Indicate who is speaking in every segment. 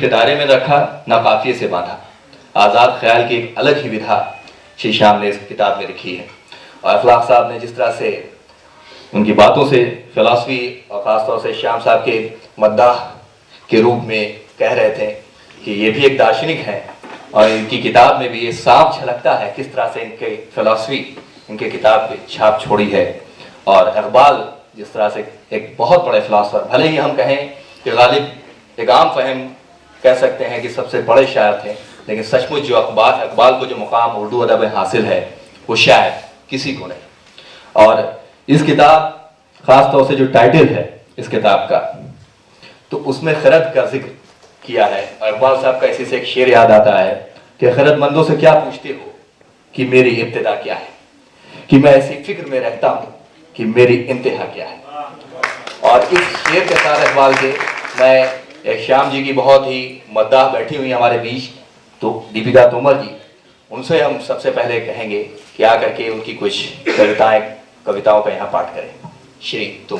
Speaker 1: के दायरे में रखा, न काफिये से बांधा। आज़ाद ख्याल की एक अलग ही विधा श्री श्याम ने इस किताब में लिखी है। और अखलाक साहब ने जिस तरह से उनकी बातों से फिलॉसफी और ख़ासतौर से श्याम साहब के मद्दाह के रूप में कह रहे थे कि ये भी एक दार्शनिक हैं, और इनकी किताब में भी ये साफ झलकता है किस तरह से इनके फिलॉसफी इनके किताब पे छाप छोड़ी है। और इकबाल जिस तरह से एक बहुत बड़े फिलॉसफर, भले ही हम कहें कि गालिब एक आम फहम कह सकते हैं कि सबसे बड़े शायर थे, लेकिन सचमुच जो इकबाल को जो मुकाम उर्दू अदब में हासिल है वो शायद किसी को नहीं। और इस किताब ख़ास तौर से जो टाइटल है इस किताब का, तो उसमें खिरत का जिक्र किया है। और इकबाल साहब का इसी से एक शेर याद आता है कि खिरतमंदों से क्या पूछते हो कि मेरी इब्तिदा क्या है, कि मैं ऐसी फिक्र में रहता हूँ कि मेरी इंतहा क्या है। और इस शेर के साथ इकबाल के मैं एक श्याम जी की बहुत ही मद्दाह बैठी हुई हमारे बीच, तो दीपिका तोमर जी, उनसे हम सबसे पहले कहेंगे कि आकर के उनकी कुछ कविताओं का यहाँ पाठ करें। श्री तुम।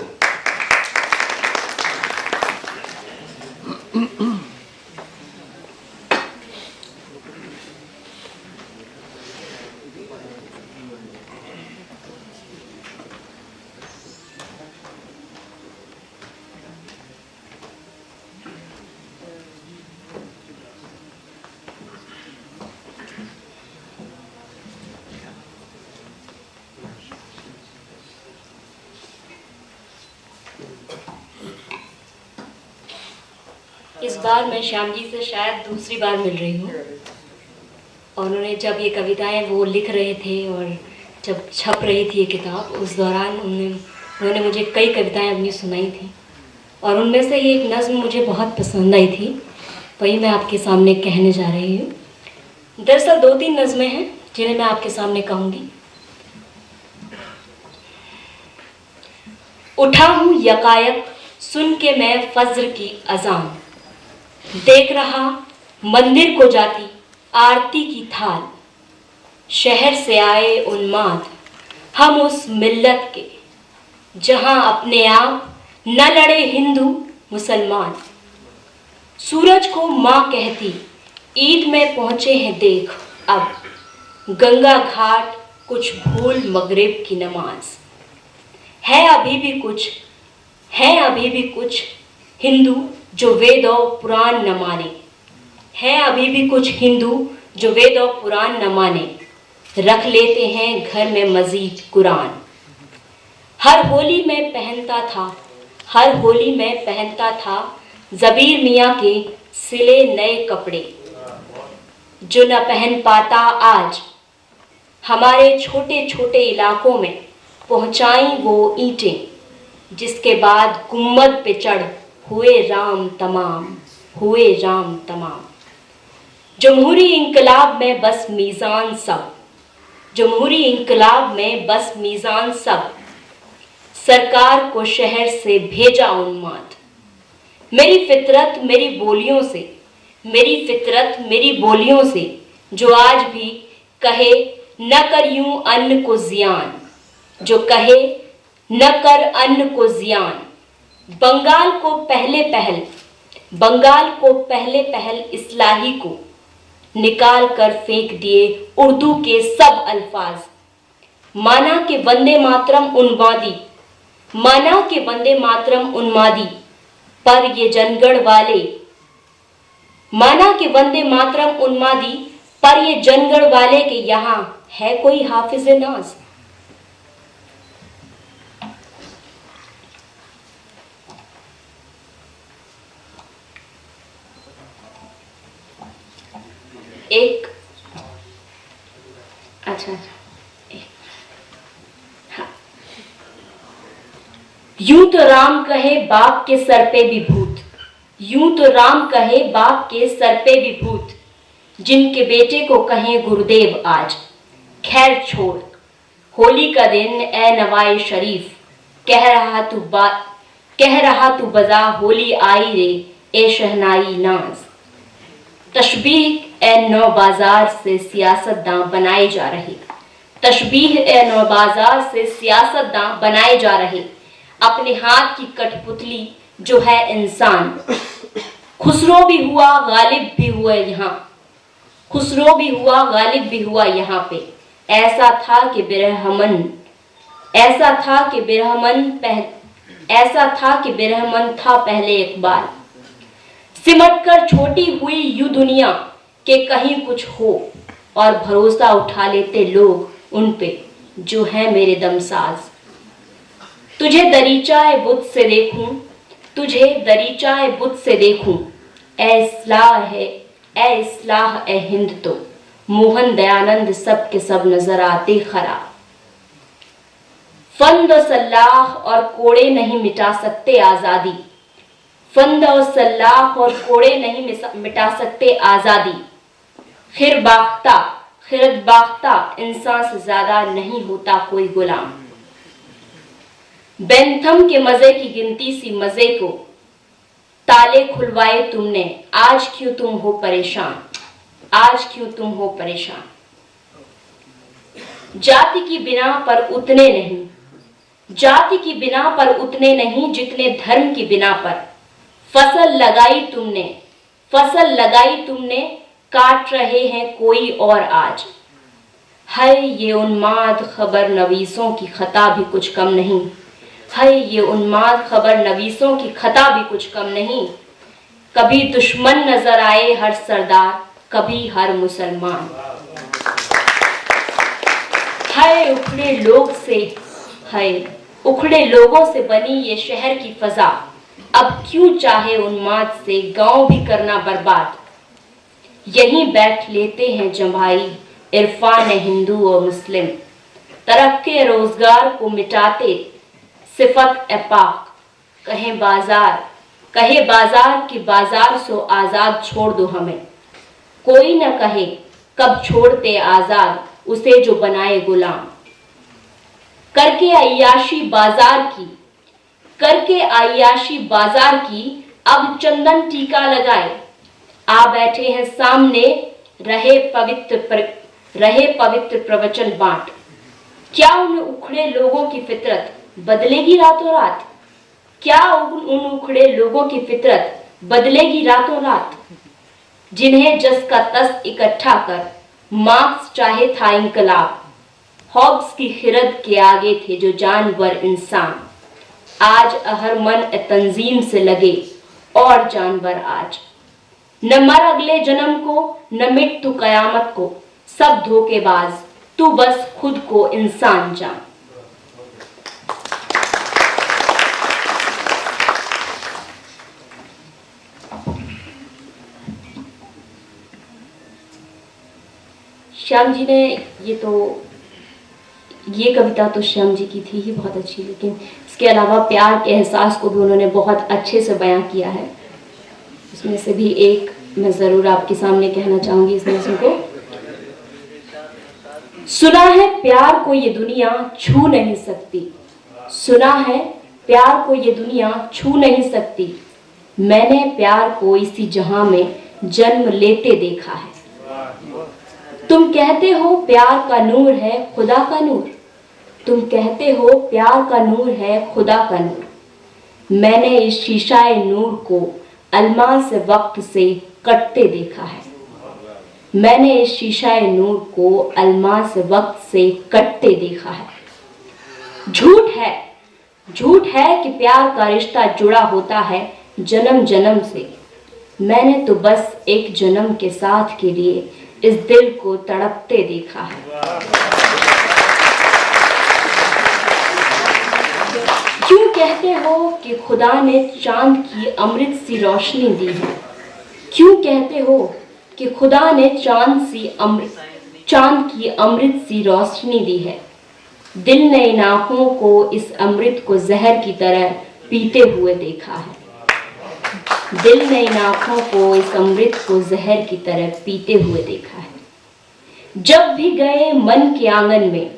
Speaker 2: इस बार मैं श्याम जी से शायद दूसरी बार मिल रही हूँ, और उन्होंने जब ये कविताएं वो लिख रहे थे और जब छप रही थी ये किताब, उस दौरान उन्होंने मुझे कई कविताएं अपनी सुनाई थी, और उनमें से ये एक नज़्म मुझे बहुत पसंद आई थी, वही मैं आपके सामने कहने जा रही हूँ। दरअसल 2-3 नज़में हैं जिन्हें मैं आपके सामने कहूँगी। उठा हूँ यकायक सुन के मैं फज्र की अजान, देख रहा मंदिर को जाती आरती की थाल। शहर से आए उन्माद हम उस मिल्लत के, जहां अपने आप न लड़े हिंदू मुसलमान। सूरज को माँ कहती ईद में पहुँचे हैं देख, अब गंगा घाट कुछ भूल मगरिब की नमाज। है अभी भी कुछ हिंदू जो वेद और पुराण न माने, है अभी भी कुछ हिंदू जो वेद और पुराण न माने। रख लेते हैं घर में मजीद कुरान। हर होली में पहनता था जबीर मियाँ के सिले नए कपड़े, जो न पहन पाता आज हमारे छोटे छोटे इलाकों में पहुँचाई वो ईंटें, जिसके बाद गुम्मद पे चढ़ हुए राम तमाम। जमहूरी इंकलाब में बस मीज़ान सब, सरकार को शहर से भेजा उन्माद। मेरी फितरत मेरी बोलियों से जो आज भी कहे न कर यूं अन्न को जियान, जो कहे न कर अन्न को जियान। बंगाल को पहले पहल इस्लाही को निकाल कर फेंक दिए उर्दू के सब अल्फाज। माना के वंदे मातरम उन्मादी, पर ये जनगढ़ वाले के यहाँ है कोई हाफिज नाज। यूं तो राम कहे बाप के सर पे भी भूत, जिनके बेटे को कहें गुरुदेव आज। खैर छोड़, होली का दिन ए नवाए शरीफ, कह रहा तू बजा होली आई रे ए शहनाई नाज। तशबीह ए नौ बाजार से सियासतदां बनाए जा रहे, अपने हाथ की कठपुतली जो है इंसान, खुसरो भी हुआ गालिब भी हुआ यहाँ, खुसरो भी हुआ गालिब भी हुआ यहाँ पे। ऐसा था कि बिरहमन, ऐसा था कि बिरहमन था पहले एक बार। सिमट कर छोटी हुई यूं दुनिया के कहीं कुछ हो, और भरोसा उठा लेते लोग उन पे जो है मेरे दमसाज। तुझे दरीचाए बुत से देखूं, तुझे दरीचाए बुत से देखूं, ए इस्लाह ए हिंद तो मोहन दयानंद सब के सब नजर आते खराब। फंद और सल्लाह और कोड़े नहीं मिटा सकते आजादी, फंद और सल्लाह और कोड़े नहीं मिटा सकते आजादी। खिरद बाख्ता इंसान से ज्यादा नहीं होता कोई गुलाम। बेंथम के मजे की गिनती सी मजे को ताले खुलवाए तुमने, आज क्यों तुम हो परेशान, आज क्यों तुम हो परेशान। जाति की बिना पर उतने नहीं, जाति की बिना पर उतने नहीं जितने धर्म की बिना पर। फसल लगाई तुमने, फसल लगाई तुमने, काट रहे हैं कोई और आज। है ये उन्माद खबर नवीसों की खता भी कुछ कम नहीं, है ये उन्माद खबर नवीसों की खता भी कुछ कम नहीं। कभी दुश्मन नजर आए हर सरदार, कभी हर मुसलमान। है उखड़े लोग से, है उखड़े लोगों से बनी ये शहर की फजा। अब क्यों चाहे उन्माद से गांव भी करना बर्बाद। यहीं बैठ लेते हैं जमाई इरफान हिंदू और मुस्लिम, तरक्के रोजगार को मिटाते सिफत ए पाक। कहे बाजार की बाजार सो आजाद छोड़ दो हमें, कोई न कहे कब छोड़ते आजाद उसे जो बनाए गुलाम। करके अय्याशी बाजार की अब चंदन टीका लगाए। आ बैठे हैं सामने रहे पवित्र प्रवचन बांट। क्या उन उखड़े लोगों की फितरत बदलेगी रातों रात, क्या उन उखड़े लोगों की फितरत बदलेगी रातों रात। जिन्हें जस का तस इकट्ठा कर मार्क्स चाहे था इंकलाब। हॉब्स की खिरद के आगे थे जो जानवर इंसान, आज अहरमन तंजीम से लगे और जानवर आज। न मर अगले जन्म को, न मिट तू कयामत को, सब धोखेबाज, तू बस खुद को इंसान जान। श्याम जी ने ये कविता तो श्याम जी की थी ही बहुत अच्छी, लेकिन इसके अलावा प्यार के एहसास को भी उन्होंने बहुत अच्छे से बयां किया है। उसमें से भी एक मैं ज़रूर आपके सामने कहना चाहूँगी इस नज़्म को। सुना है प्यार को ये दुनिया छू नहीं सकती, सुना है प्यार को ये दुनिया छू नहीं सकती। मैंने प्यार को इसी जहां में जन्म लेते देखा है। तुम कहते हो प्यार का नूर है खुदा का नूर, तुम कहते हो प्यार का नूर है खुदा का नूर। मैंने इस शीशाए नूर को अलमास वक्त से कटते देखा है। मैंने इस शीशाए नूर को अलमास वक्त से कटते देखा है। झूठ है कि प्यार का रिश्ता जुड़ा होता है जन्म जन्म से। मैंने तो बस एक जन्म के साथ के लिए इस दिल को तड़पते देखा है। क्यों कहते हो कि खुदा ने चांद की अमृत सी रोशनी दी है, क्यों कहते हो कि खुदा ने चांद की अमृत सी रोशनी दी है। दिल ने इन आँखों को इस अमृत को जहर की तरह पीते हुए देखा है। दिल ने इन आँखों को इस अमृत को जहर की तरह पीते हुए देखा है। जब भी गए मन के आंगन में,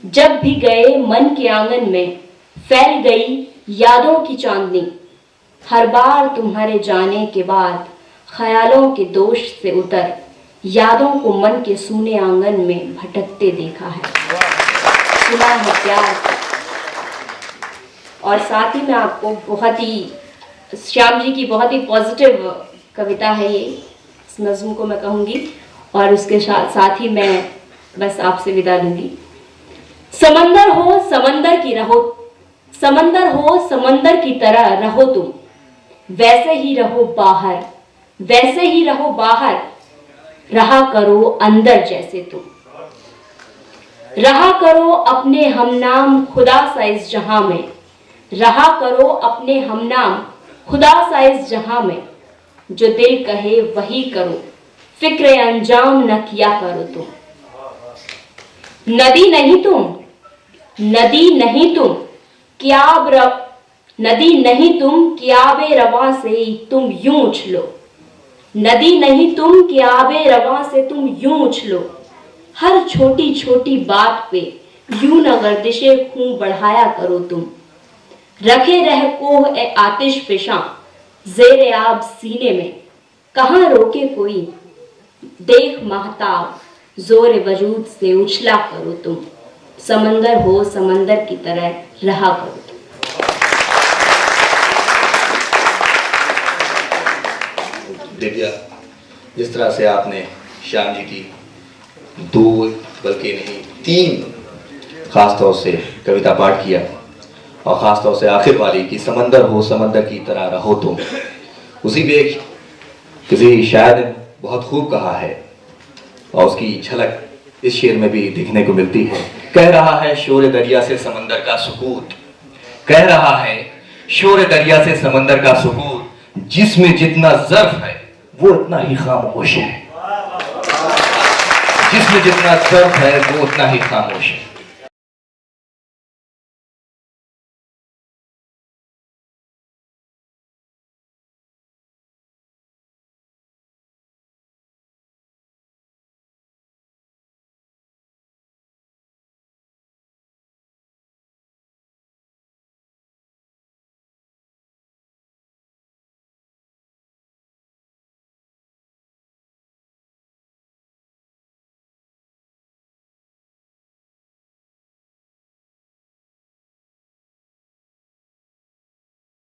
Speaker 2: जब भी गए मन के आंगन में फैल गई यादों की चांदनी। हर बार तुम्हारे जाने के बाद ख्यालों के दोष से उतर यादों को मन के सूने आंगन में भटकते देखा है। सुना है प्यार। और साथ ही मैं आपको बहुत ही श्याम जी की बहुत ही पॉजिटिव कविता है ये, इस नज़्म को मैं कहूँगी और उसके साथ ही मैं बस आपसे विदा लूँगी। समंदर हो समंदर की रहो, समंदर हो समंदर की तरह रहो तुम, वैसे ही रहो बाहर, वैसे ही रहो बाहर, रहा करो अंदर जैसे तुम। रहा करो अपने हमनाम खुदा सा इस जहां में, रहा करो अपने हमनाम खुदा सा इस जहां में, जो दिल कहे वही करो, फिक्र अंजाम न किया करो तुम। नदी नहीं तुम, नदी नहीं तुम, नदी नहीं तुम कि आबे रवा से तुम यूं उछलो, नदी नहीं तुम कि आबे रवा से तुम यूं उछलो, हर छोटी छोटी बात पे यूं न गर्दिशे खून बढ़ाया करो तुम। रखे रह कोह ए आतिश फिशां ज़ेरे आब सीने में, कहाँ रोके कोई देख महताब, जोर वजूद से उछला करो तुम। समंदर हो समंदर की तरह रहा करो तुम।
Speaker 1: दिव्या, जिस तरह से आपने श्याम जी की 2 बल्कि नहीं 3 खास तौर से कविता पाठ किया और ख़ास तौर से आखिर वाली कि समंदर हो समंदर की तरह रहो तुम, उसी पे किसी शायर ने बहुत खूब कहा है और उसकी झलक इस शेर में भी दिखने को मिलती है। कह रहा है शोर दरिया से समंदर का सुकूत, कह रहा है शोर दरिया से समंदर का सुकूत, जिसमें जितना ज़र्फ है वो उतना ही खामोश है, जिसमें जितना ज़र्फ है वो उतना ही खामोश है।